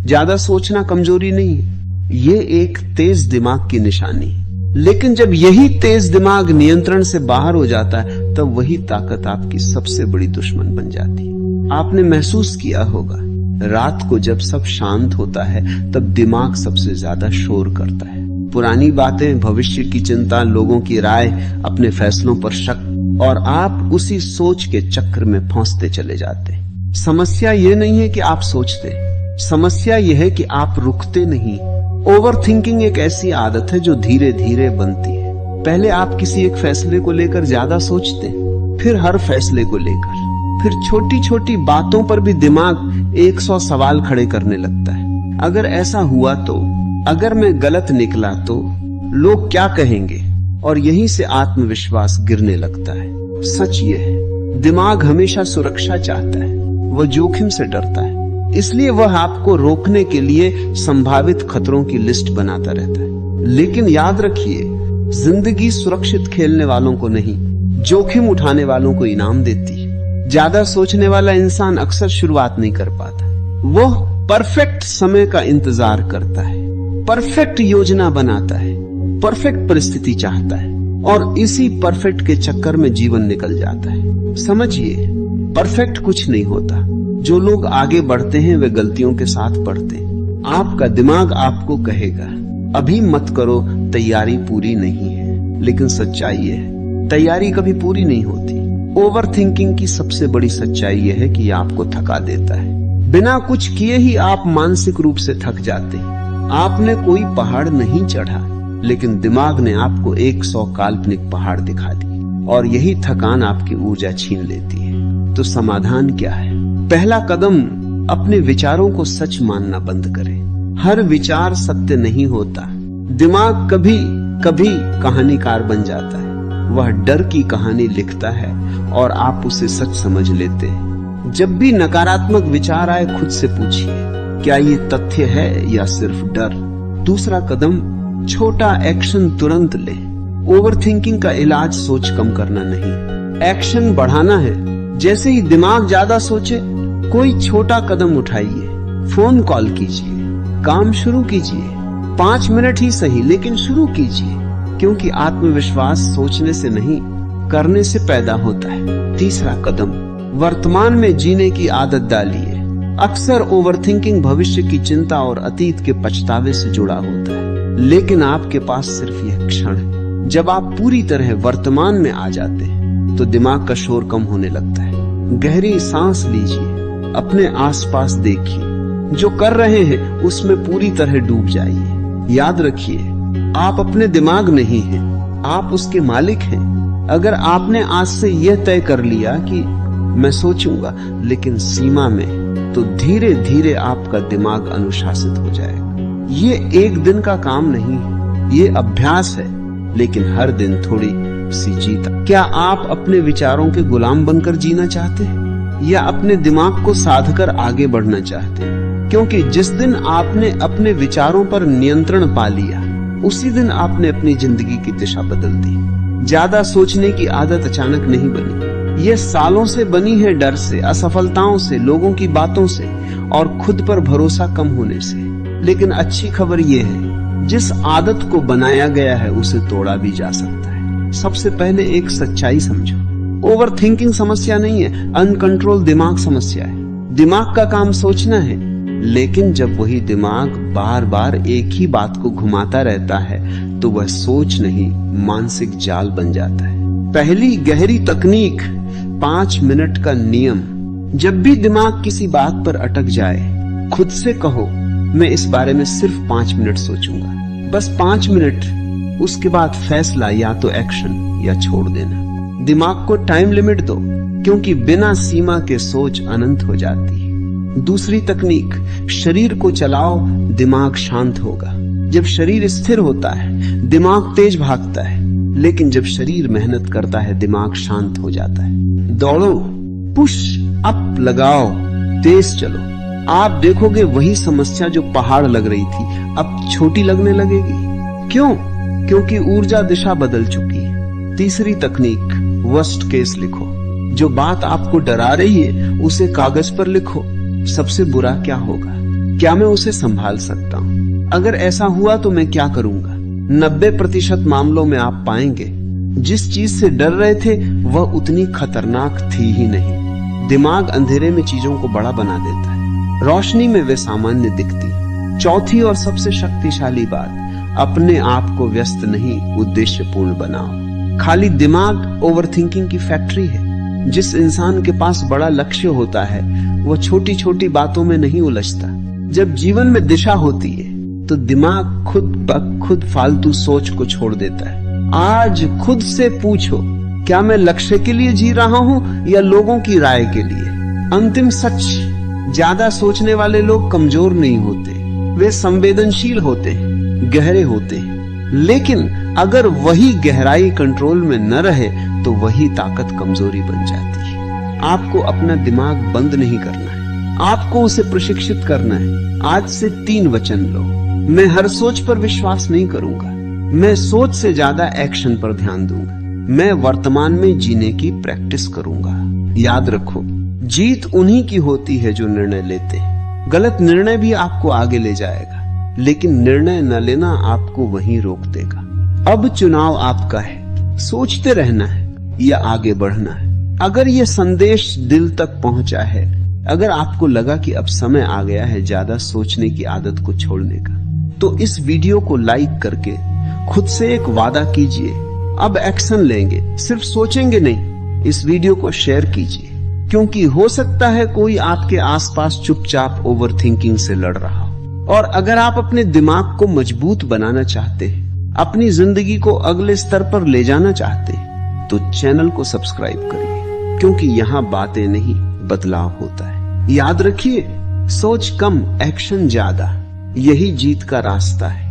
ज्यादा सोचना कमजोरी नहीं है, ये एक तेज दिमाग की निशानी है। लेकिन जब यही तेज दिमाग नियंत्रण से बाहर हो जाता है, तब वही ताकत आपकी सबसे बड़ी दुश्मन बन जाती है। आपने महसूस किया होगा, रात को जब सब शांत होता है तब दिमाग सबसे ज्यादा शोर करता है। पुरानी बातें, भविष्य की चिंता, लोगों की राय, अपने फैसलों पर शक, और आप उसी सोच के चक्र में फंसते चले जाते हैं। समस्या ये नहीं है कि आप सोचते, समस्या यह है कि आप रुकते नहीं। ओवर थिंकिंग एक ऐसी आदत है जो धीरे धीरे बनती है। पहले आप किसी एक फैसले को लेकर ज्यादा सोचते हैं, फिर हर फैसले को लेकर, फिर छोटी छोटी बातों पर भी दिमाग 100 सवाल खड़े करने लगता है। अगर ऐसा हुआ तो, अगर मैं गलत निकला तो, लोग क्या कहेंगे, और यहीं से आत्मविश्वास गिरने लगता है। सच ये है, दिमाग हमेशा सुरक्षा चाहता है, वह जोखिम से डरता है, इसलिए वह आपको रोकने के लिए संभावित खतरों की लिस्ट बनाता रहता है। लेकिन याद रखिए, जिंदगी सुरक्षित खेलने वालों को नहीं, जोखिम उठाने वालों को इनाम देती है। ज्यादा सोचने वाला इंसान अक्सर शुरुआत नहीं कर पाता। वह परफेक्ट समय का इंतजार करता है, परफेक्ट योजना बनाता है, परफेक्ट परिस्थिति चाहता है, और इसी परफेक्ट के चक्कर में जीवन निकल जाता है। समझिए, परफेक्ट कुछ नहीं होता। जो लोग आगे बढ़ते हैं वे गलतियों के साथ बढ़ते हैं। आपका दिमाग आपको कहेगा, अभी मत करो, तैयारी पूरी नहीं है। लेकिन सच्चाई है, तैयारी कभी पूरी नहीं होती। ओवर थिंकिंग की सबसे बड़ी सच्चाई यह है कि आपको थका देता है। बिना कुछ किए ही आप मानसिक रूप से थक जाते हैं। आपने कोई पहाड़ नहीं चढ़ा, लेकिन दिमाग ने आपको 100 काल्पनिक पहाड़ दिखा दी, और यही थकान आपकी ऊर्जा छीन लेती है। तो समाधान क्या है? पहला कदम, अपने विचारों को सच मानना बंद करें। हर विचार सत्य नहीं होता। दिमाग कभी कभी कहानीकार बन जाता है। वह डर की कहानी लिखता है और आप उसे सच समझ लेते हैं। जब भी नकारात्मक विचार आए, खुद से पूछिए, क्या ये तथ्य है या सिर्फ डर? दूसरा कदम, छोटा एक्शन तुरंत ले। ओवर थिंकिंग का इलाज सोच कम करना नहीं, एक्शन बढ़ाना है। जैसे ही दिमाग ज्यादा सोचे, कोई छोटा कदम उठाइए। फोन कॉल कीजिए, काम शुरू कीजिए, 5 मिनट ही सही, लेकिन शुरू कीजिए। क्योंकि आत्मविश्वास सोचने से नहीं, करने से पैदा होता है। तीसरा कदम, वर्तमान में जीने की आदत डालिए। अक्सर ओवरथिंकिंग भविष्य की चिंता और अतीत के पछतावे से जुड़ा होता है, लेकिन आपके पास सिर्फ यह क्षण है। जब आप पूरी तरह वर्तमान में आ जाते हैं, तो दिमाग का शोर कम होने लगता है। गहरी सांस लीजिए, अपने आसपास देखिए, जो कर रहे हैं उसमें पूरी तरह डूब जाइए। याद रखिए, आप अपने दिमाग नहीं हैं, आप उसके मालिक हैं। अगर आपने आज से यह तय कर लिया कि मैं सोचूंगा, लेकिन सीमा में, तो धीरे धीरे आपका दिमाग अनुशासित हो जाएगा। ये एक दिन का काम नहीं है, ये अभ्यास है, लेकिन हर दिन थोड़ी सी जीत। क्या आप अपने विचारों के गुलाम बनकर जीना चाहते हैं, या अपने दिमाग को साधकर आगे बढ़ना चाहते हैं? क्योंकि जिस दिन आपने अपने विचारों पर नियंत्रण पा लिया, उसी दिन आपने अपनी जिंदगी की दिशा बदल दी। ज्यादा सोचने की आदत अचानक नहीं बनी, ये सालों से बनी है, डर से, असफलताओं से, लोगों की बातों से, और खुद पर भरोसा कम होने से। लेकिन अच्छी खबर यह है, जिस आदत को बनाया गया है उसे तोड़ा भी जा सकता है। सबसे पहले एक सच्चाई समझो, ओवर थिंकिंग समस्या नहीं है, अनकंट्रोल दिमाग समस्या है। दिमाग का काम सोचना है, लेकिन जब वही दिमाग बार बार एक ही बात को घुमाता रहता है, तो वह सोच नहीं, मानसिक जाल बन जाता है। पहली गहरी तकनीक, 5 मिनट का नियम। जब भी दिमाग किसी बात पर अटक जाए, खुद से कहो, मैं इस बारे में सिर्फ 5 मिनट सोचूंगा, बस 5 मिनट। उसके बाद फैसला, या तो एक्शन या छोड़ देना। दिमाग को टाइम लिमिट दो, क्योंकि बिना सीमा के सोच अनंत हो जाती है। दूसरी तकनीक, शरीर को चलाओ, दिमाग शांत होगा। जब शरीर स्थिर होता है, दिमाग तेज भागता है, लेकिन जब शरीर मेहनत करता है, दिमाग शांत हो जाता है। दौड़ो, पुश अप लगाओ, तेज चलो। आप देखोगे वही समस्या जो पहाड़ लग रही थी, अब छोटी लगने लगेगी। क्यों? क्योंकि ऊर्जा दिशा बदल चुकी है। तीसरी तकनीक, वर्स्ट केस लिखो। जो बात आपको डरा रही है, उसे कागज पर लिखो। सबसे बुरा क्या होगा? क्या मैं उसे संभाल सकता हूं? अगर ऐसा हुआ तो मैं क्या करूंगा? 90% मामलों में आप पाएंगे जिस चीज से डर रहे थे वह उतनी खतरनाक थी ही नहीं। दिमाग अंधेरे में चीजों को बड़ा बना देता है, रोशनी में वे सामान्य दिखती। चौथी और सबसे शक्तिशाली बात, अपने आप को व्यस्त नहीं, उद्देश्यपूर्ण बनाओ। खाली दिमाग ओवरथिंकिंग की फैक्ट्री है। जिस इंसान के पास बड़ा लक्ष्य होता है वह छोटी छोटी बातों में नहीं उलझता। जब जीवन में दिशा होती है तो दिमाग खुद ब खुद फालतू सोच को छोड़ देता है। आज खुद से पूछो, क्या मैं लक्ष्य के लिए जी रहा हूं या लोगों की राय के लिए? अंतिम सच, ज्यादा सोचने वाले लोग कमजोर नहीं होते, वे संवेदनशील होते हैं, गहरे होते हैं। लेकिन अगर वही गहराई कंट्रोल में न रहे तो वही ताकत कमजोरी बन जाती है। आपको अपना दिमाग बंद नहीं करना है, आपको उसे प्रशिक्षित करना है। आज से 3 वचन लो। मैं हर सोच पर विश्वास नहीं करूंगा, मैं सोच से ज्यादा एक्शन पर ध्यान दूंगा, मैं वर्तमान में जीने की प्रैक्टिस करूंगा। याद रखो, जीत उन्हीं की होती है जो निर्णय लेते हैं। गलत निर्णय भी आपको आगे ले जाएगा, लेकिन निर्णय न लेना आपको वहीं रोक देगा। अब चुनाव आपका है, सोचते रहना है या आगे बढ़ना है। अगर यह संदेश दिल तक पहुंचा है, अगर आपको लगा कि अब समय आ गया है ज्यादा सोचने की आदत को छोड़ने का, तो इस वीडियो को लाइक करके खुद से एक वादा कीजिए, अब एक्शन लेंगे, सिर्फ सोचेंगे नहीं। इस वीडियो को शेयर कीजिए, क्योंकि हो सकता है कोई आपके आसपास चुपचाप ओवरथिंकिंग से लड़ रहा हो। और अगर आप अपने दिमाग को मजबूत बनाना चाहते हैं, अपनी जिंदगी को अगले स्तर पर ले जाना चाहते हैं, तो चैनल को सब्सक्राइब करिए, क्योंकि यहाँ बातें नहीं बदलाव होता है। याद रखिए, सोच कम, एक्शन ज्यादा, यही जीत का रास्ता है।